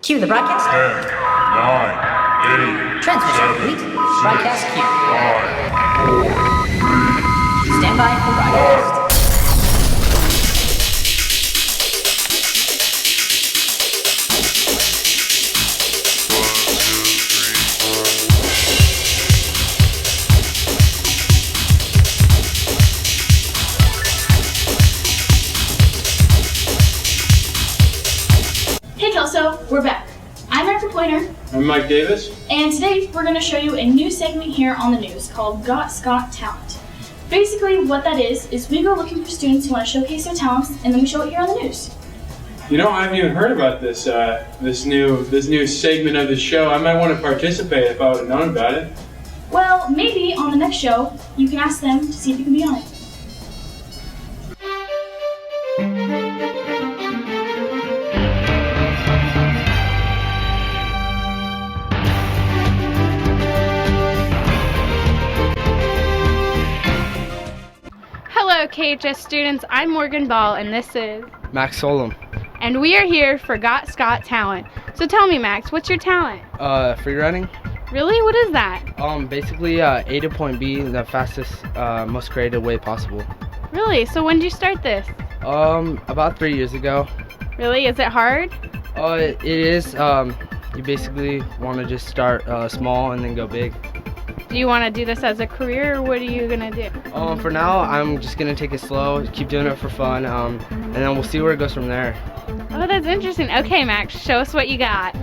Cue the broadcast. 10, 9, 8, Transmission 7, complete. 6, Broadcast cue. 5, 4, 3, Stand by for broadcast. Hey Kelso, we're back. I'm Erica Pointer, I'm Mike Davis. and today we're going to show you a new segment here on the news called Scot Talent. Basically, what that is we go looking for students who want to showcase their talents, and then we show it here on the news. You know, I haven't even heard about this this new segment of the show. I might want to participate if I would have known about it. Well, maybe on the next show, you can ask them to see if you can be on it. Hello KHS students, I'm Morgan Ball and this is Max Solom. and we are here for Scot Talent. So tell me Max, what's your talent? Free running. Really? What is that? Basically A to point B in the fastest, most creative way possible. Really? So when did you start this? About 3 years ago. Really? Is it hard? It is. You basically want to just start small and then go big. Do you want to do this as a career or what are you going to do? For now, I'm just gonna take it slow, keep doing it for fun, and then we'll see where it goes from there. Oh, that's interesting. Okay Max, show us what you got.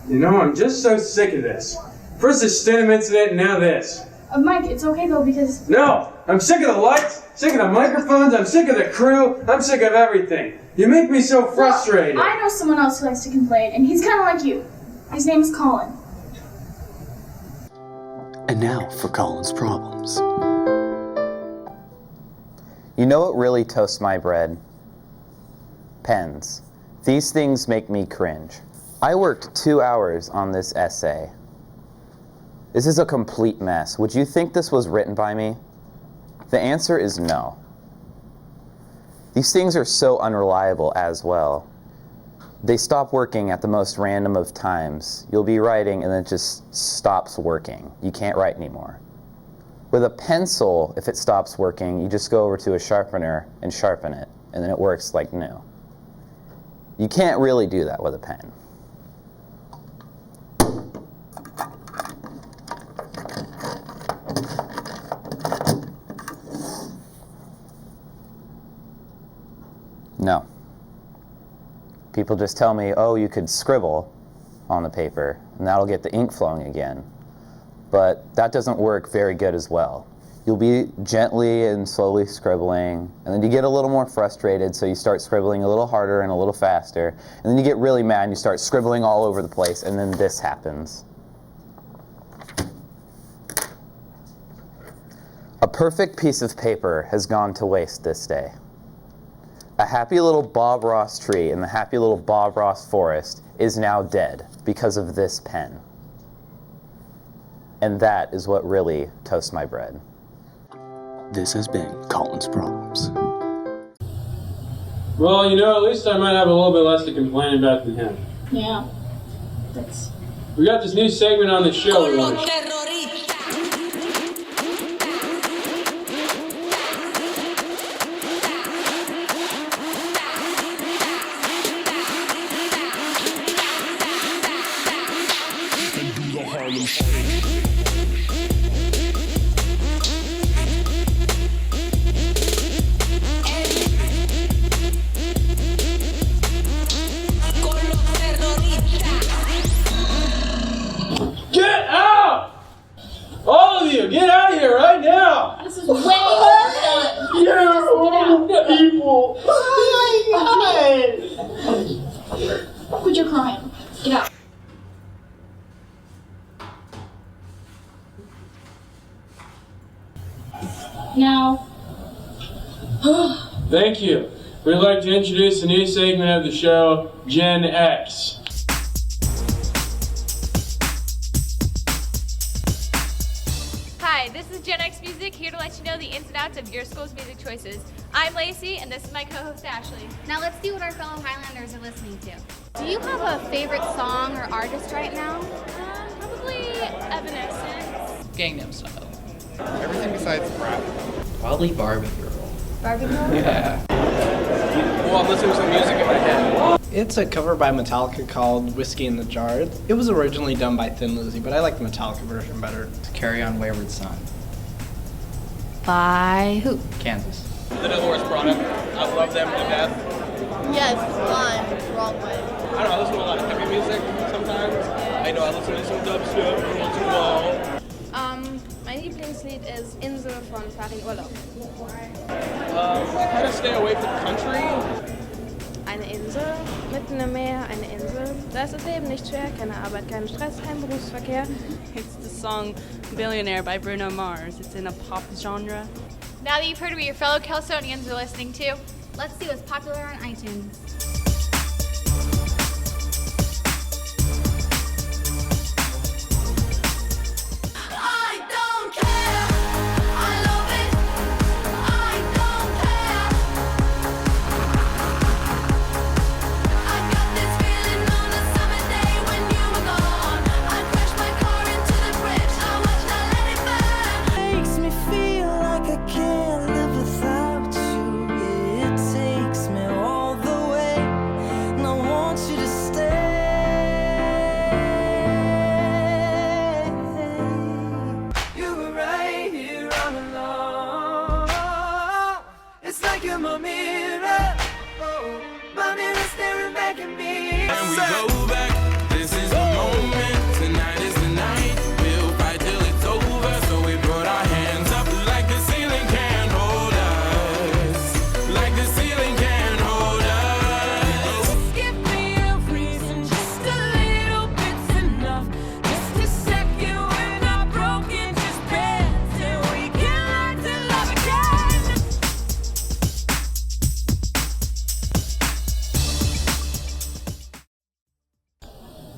You know, I'm just so sick of this. First the Stenham incident, and now this. Mike, it's okay though because... No! I'm sick of the lights, sick of the microphones, I'm sick of the crew, I'm sick of everything. You make me so frustrated. Well, I know someone else who likes to complain, and he's kind of like you. His name is Colin. And now for Colin's problems. You know what really toasts my bread? Pens. These things make me cringe. I worked 2 hours on this essay. This is a complete mess. Would you think this was written by me? The answer is no. These things are so unreliable as well. They stop working at the most random of times. You'll be writing and then it just stops working. You can't write anymore. With a pencil, if it stops working, you just go over to a sharpener and sharpen it, and then it works like new. You can't really do that with a pen. No. People just tell me, oh, you could scribble on the paper, and that'll get the ink flowing again. But that doesn't work very good as well. You'll be gently and slowly scribbling, and then you get a little more frustrated, so you start scribbling a little harder and a little faster, and then you get really mad and you start scribbling all over the place, and then this happens. A perfect piece of paper has gone to waste this day. A happy little Bob Ross tree in the happy little Bob Ross forest is now dead because of this pen. And that is what really toasts my bread. This has been Colin's Problems. Well, you know, at least I might have a little bit less to complain about than him. Yeah. That's... We got this new segment on the show we want to Quit your crying. Get out. Now. Thank you. We'd like to introduce a new segment of the show, GenX. Hi, this is GenX Music, here to let you know the ins and outs of your school's music choices. I'm Lacey, and this is my co-host Ashley. Now let's see what our fellow Highlanders are listening to. Do you have a favorite song or artist right now? Probably Evanescence. Gangnam Style. Everything besides rap. Probably Barbie Girl. Barbie Girl? Yeah. Well, I'm listening to some music in my head. It's a cover by Metallica called Whiskey in the Jar. It was originally done by Thin Lizzy, but I like the Metallica version better. Carry On Wayward Son. By who? Kansas. The Dolores Product. I love them to death. Yes, Lime. Wrong way. I don't know, I listen to a lot of heavy music sometimes. I know I listen to some dubstep once in a while. Mein Lieblingslied ist Insel von Farin Urlaub. I kind of stay away from country. Eine Insel, mitten im Meer, eine Insel. Da ist das Leben nicht schwer, keine Arbeit, kein Stress, kein Berufsverkehr. It's the song Billionaire by Bruno Mars. It's in a pop genre. Now that you've heard what your fellow Kelsonians are listening to, Let's see what's popular on iTunes.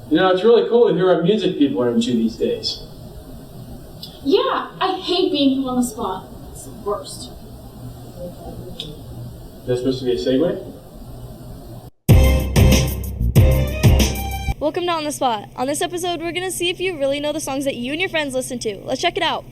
You know, it's really cool to hear what music people are into these days. Yeah, I hate being put on the spot. It's the worst. That's supposed to be a segue? Welcome to On the Spot. On this episode, we're going to see if you really know the songs that you and your friends listen to. Let's check it out.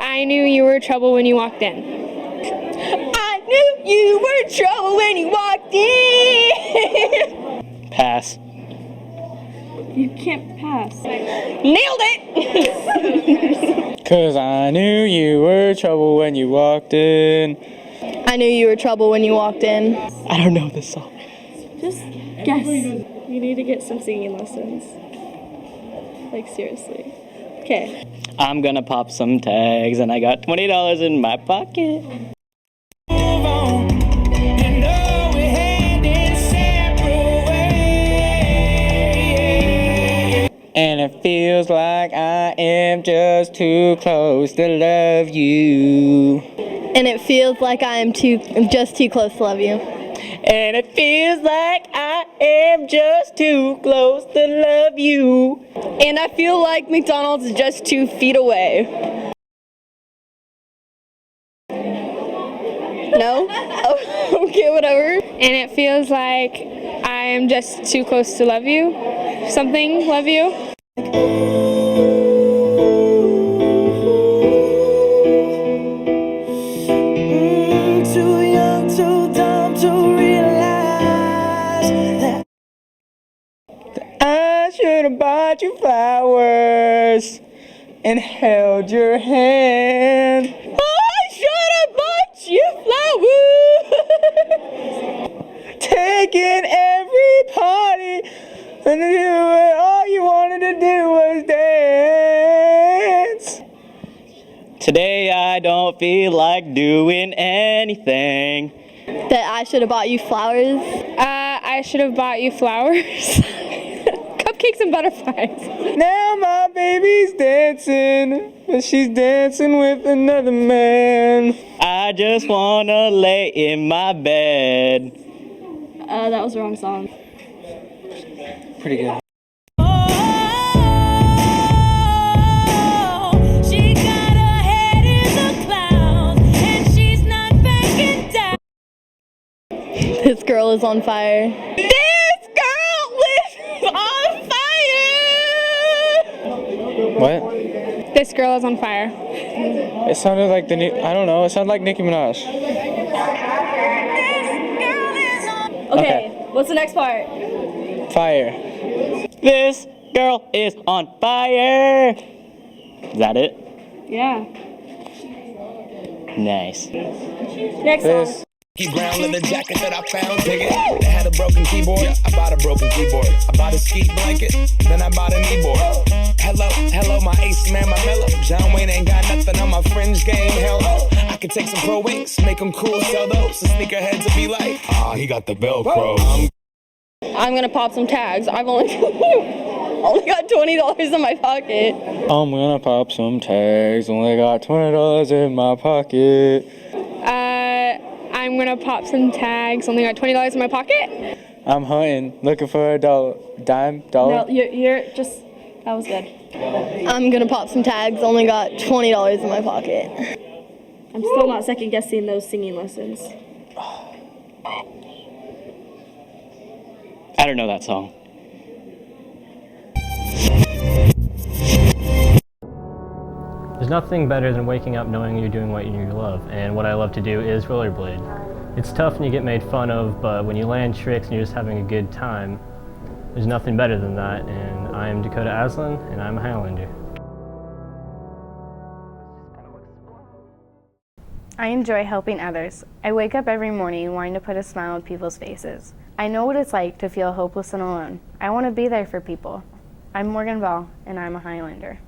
I knew you were trouble when you walked in. I knew you were trouble when you walked in. Pass. You can't pass. Nailed it! 'Cause I knew you were trouble when you walked in. I knew you were trouble when you walked in. I don't know this song. Just guess. You need to get some singing lessons. Like, seriously. Okay. I'm gonna pop some tags and I got $20 in my pocket. And it feels like I am just too close to love you. And it feels like I'm just too close to love you. And it feels like I am just too close to love you. And I feel like McDonald's is just 2 feet away. No? Oh, okay, whatever. And it feels like I am just too close to love you. Something, love you. Too young, too dumb to realize that I should have bought you flowers and held your hand. I should have bought you flowers. Taking every party And all you wanted to do was dance. Today I don't feel like doing anything. That I should have bought you flowers. I should have bought you flowers. Cupcakes and butterflies. Now my baby's dancing, but she's dancing with another man. I just wanna lay in my bed. That was the wrong song. Pretty good. She got her head in the clouds and she's not backing down. This girl is on fire. This girl is on fire! What? This girl is on fire. It sounded like the new, I don't know, it sounded like Nicki Minaj. Okay, what's the next part? Fire. This girl is on fire. Is that it? Yeah. Nice. Next song. Brown leather jacket that I found, dig it. It had a broken keyboard, I bought a broken keyboard. I bought a ski blanket, then I bought a kneeboard. Hello, my ace man, my mellow. John Wayne ain't got nothing on my fringe game, hell no. I could take some pro wings, make them cool, sell those. The sneakerheads will be like, he got the Velcro. I'm gonna pop some tags. I've only got $20 in my pocket. I'm gonna pop some tags, only got $20 in my pocket. I'm gonna pop some tags, only got $20 in my pocket. I'm hunting, looking for a dollar. No, you're just, that was good. I'm gonna pop some tags, only got $20 in my pocket. I'm still not second guessing those singing lessons. I don't know that song. There's nothing better than waking up knowing you're doing what you love, and what I love to do is rollerblade. It's tough and you get made fun of, but when you land tricks and you're just having a good time, there's nothing better than that, and I am Dakota Aslan, and I'm a Highlander. I enjoy helping others. I wake up every morning wanting to put a smile on people's faces. I know what it's like to feel hopeless and alone. I want to be there for people. I'm Morgan Ball, and I'm a Highlander.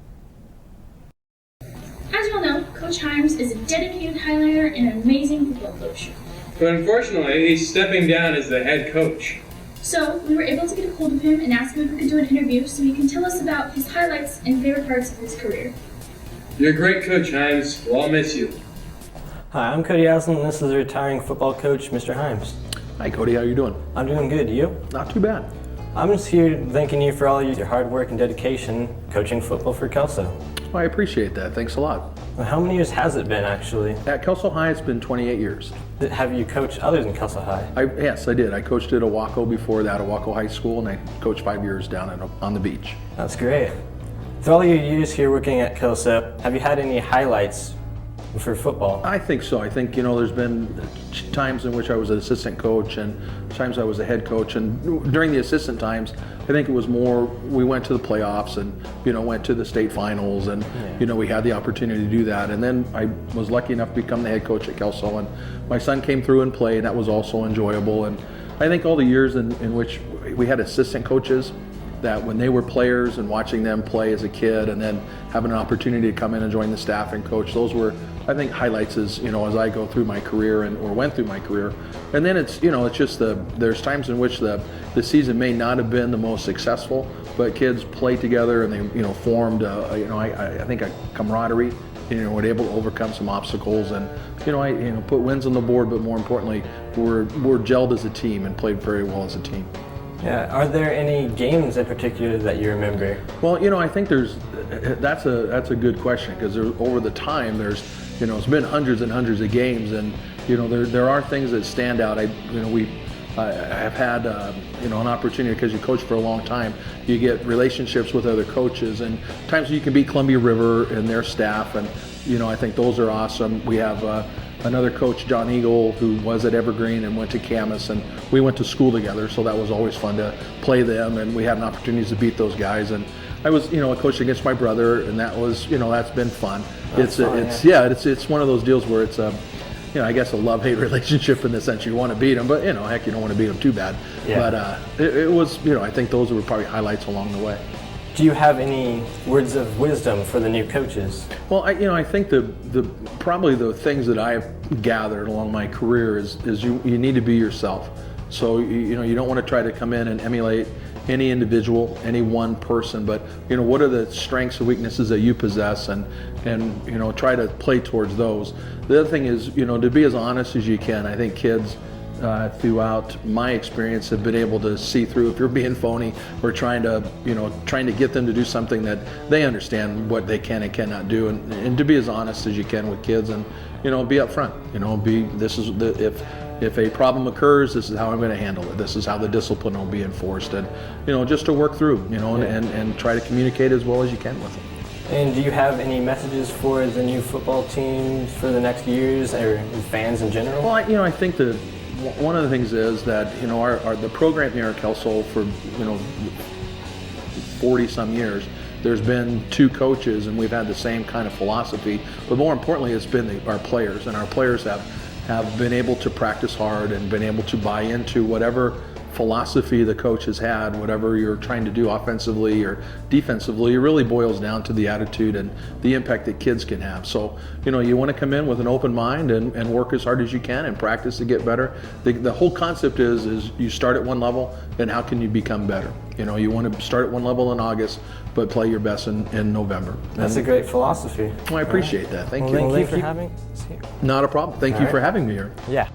As you all know, Coach Hymes is a dedicated Highlander and an amazing football coach. But unfortunately, he's stepping down as the head coach. So we were able to get a hold of him and ask him if we could do an interview so he can tell us about his highlights and favorite parts of his career. You're a great coach, Hymes. We'll all miss you. Hi, I'm Cody Aslan, and this is retiring football coach, Mr. Hymes. Hi Cody, how you doing? I'm doing good, you? Not too bad. I'm just here thanking you for all your hard work and dedication coaching football for Kelso. Well, I appreciate that, thanks a lot. Well, how many years has it been, actually? At Kelso High, it's been 28 years. Have you coached others in Kelso High? Yes, I did. I coached at Owaco before that, Owaco High School, and I coached 5 years down on the beach. That's great. Through all your years here working at Kelso, have you had any highlights for football? I think so. I think, there's been times in which I was an assistant coach and times I was a head coach. And during the assistant times, I think it was more, we went to the playoffs and, went to the state finals and, we had the opportunity to do that. And then I was lucky enough to become the head coach at Kelso, and my son came through and played, and that was also enjoyable. And I think all the years in which we had assistant coaches, that when they were players and watching them play as a kid and then having an opportunity to come in and join the staff and coach, those were, I think, highlights as I go through my career or went through my career. And then it's it's just there's times in which the season may not have been the most successful, but kids played together and they formed I think a camaraderie, were able to overcome some obstacles and I put wins on the board, but more importantly we're gelled as a team and played very well as a team. Yeah, are there any games in particular that you remember? Well, I think that's a good question, because over the time there's it's been hundreds and hundreds of games, and there are things that stand out. I have had an opportunity, because you coach for a long time, you get relationships with other coaches, and times you can beat Columbia River and their staff, and I think those are awesome. We have another coach, John Eagle, who was at Evergreen and went to Camas, and we went to school together, so that was always fun to play them, and we had an opportunity to beat those guys. And I was a coach against my brother, and that was that's been fun. It's one of those deals where it's I guess a love-hate relationship in the sense you want to beat them, but heck, you don't want to beat them too bad. Yeah. But it was, I think those were probably highlights along the way. Do you have any words of wisdom for the new coaches? Well, I think probably the things that I've gathered along my career is you need to be yourself. So you don't want to try to come in and emulate any individual, any one person, but what are the strengths and weaknesses that you possess, and try to play towards those. The other thing is to be as honest as you can. I think kids throughout my experience have been able to see through if you're being phony or trying to get them to do something that they understand what they can and cannot do, and to be as honest as you can with kids, and be upfront. If a problem occurs, this is how I'm going to handle it. This is how the discipline will be enforced, and just to work through, and try to communicate as well as you can with them. And do you have any messages for the new football teams for the next years, or fans in general? Well, I think that one of the things is that the program here at Kelsall for 40 some years, there's been 2 coaches, and we've had the same kind of philosophy. But more importantly, it's been our players, and our players have been able to practice hard and been able to buy into whatever philosophy the coach has had, whatever you're trying to do offensively or defensively. It really boils down to the attitude and the impact that kids can have. So, you want to come in with an open mind and work as hard as you can and practice to get better. The whole concept is you start at one level, and how can you become better? You want to start at one level in August, but play your best in November. That's a great philosophy. Well, I appreciate that. Thank you. Thank you for having us here. Not a problem. Thank you for having me here. Yeah.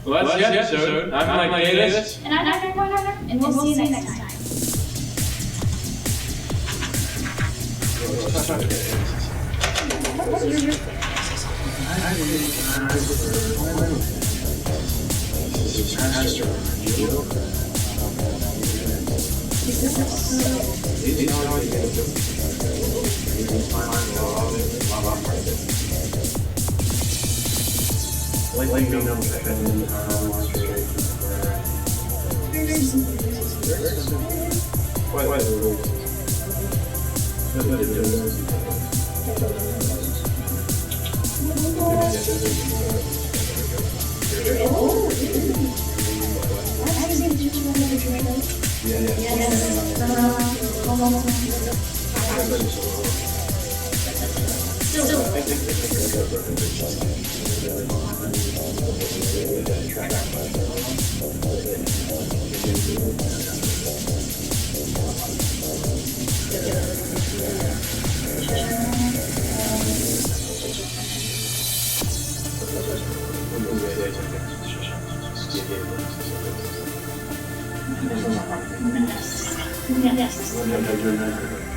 Well, that's the episode. I'm Mike Davis. And I'm Evan Warner, and we'll see you next time. Yes.